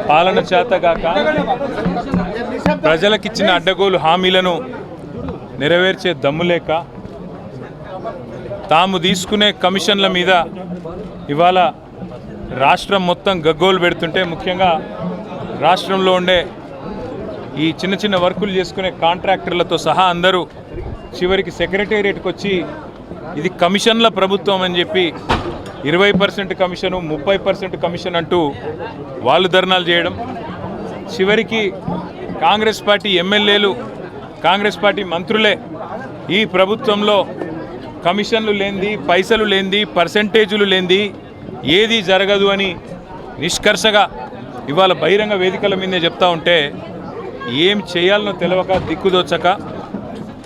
పాలన చేతగాక ప్రజలకిచ్చిన అడ్డగోలు హామీలను నెరవేర్చే దమ్ము లేక తాము తీసుకునే కమిషన్ల మీద ఇవాళ రాష్ట్రం మొత్తం గగ్గోలు పెడుతుంటే, ముఖ్యంగా రాష్ట్రంలో ఉండే ఈ చిన్న చిన్న వర్కులు చేసుకునే కాంట్రాక్టర్లతో సహా అందరూ చివరికి సెక్రటేరియట్కి వచ్చి ఇది కమిషన్ల ప్రభుత్వం అని చెప్పి 20% కమిషను 30% కమిషన్ అంటూ వాళ్ళు ధర్నాలు చేయడం, చివరికి కాంగ్రెస్ పార్టీ ఎమ్మెల్యేలు కాంగ్రెస్ పార్టీ మంత్రులే ఈ ప్రభుత్వంలో కమిషన్లు లేనిది, పైసలు లేనిది, పర్సెంటేజీలు లేనిది ఏది జరగదు అని నిష్కర్షగా ఇవాళ బహిరంగ వేదికల మీదే చెప్తా ఉంటే ఏం చేయాలనో తెలియక దిక్కుదోచక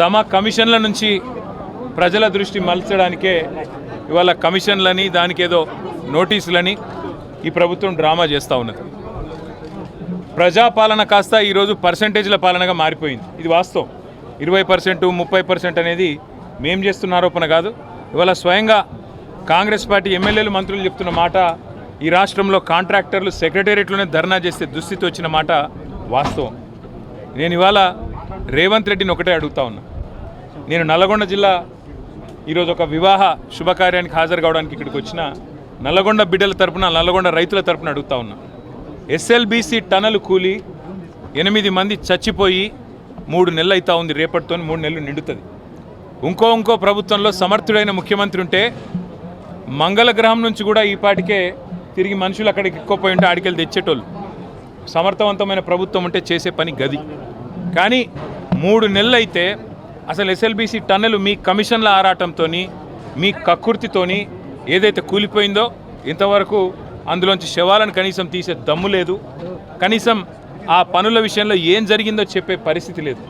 తమ కమిషన్ల నుంచి ప్రజల దృష్టి మలచడానికే ఇవాళ కమిషన్లని దానికి ఏదో నోటీసులని ఈ ప్రభుత్వం డ్రామా చేస్తూ ఉన్నది. ప్రజాపాలన కాస్త ఈరోజు పర్సెంటేజ్ల పాలనగా మారిపోయింది. ఇది వాస్తవం. 20%, 30% అనేది మేం చేస్తున్న ఆరోపణ కాదు. ఇవాళ స్వయంగా కాంగ్రెస్ పార్టీ ఎమ్మెల్యేలు మంత్రులు చెప్తున్న మాట, ఈ రాష్ట్రంలో కాంట్రాక్టర్లు సెక్రటేరియట్లోనే ధర్నా చేస్తే దుస్థితి వచ్చిన మాట వాస్తవం. నేను ఇవాళ రేవంత్ రెడ్డిని ఒకటే అడుగుతా ఉన్నా. నేను నల్లగొండ జిల్లా ఈరోజు ఒక వివాహ శుభకార్యానికి హాజరు కావడానికి ఇక్కడికి వచ్చిన నల్లగొండ బిడ్డల తరపున, నల్లగొండ రైతుల తరపున అడుగుతా ఉన్నా. ఎస్ఎల్బీసీ టనల్ కూలి 8 మంది చచ్చిపోయి 3 నెలలు అవుతా ఉంది. రేపటితో 3 నెలలు నిండుతుంది. ఇంకో ప్రభుత్వంలో సమర్థుడైన ముఖ్యమంత్రి ఉంటే మంగళగ్రహం నుంచి కూడా ఈ పాటికే తిరిగి మనుషులు అక్కడికి ఎక్కువపోయి ఉంటే ఆడికెళ్ళి తెచ్చేటోళ్ళు. సమర్థవంతమైన ప్రభుత్వం ఉంటే చేసే పని గది. కానీ 3 నెలలు అయితే అసలు ఎస్ఎల్బీసీ టన్నెలు మీ కమిషన్ల ఆరాటంతో, మీ కక్కుర్తితోని ఏదైతే కూలిపోయిందో ఇంతవరకు అందులోంచి శవాలను కనీసం తీసే దమ్ము లేదు. కనీసం ఆ పనుల విషయంలో ఏం జరిగిందో చెప్పే పరిస్థితి లేదు.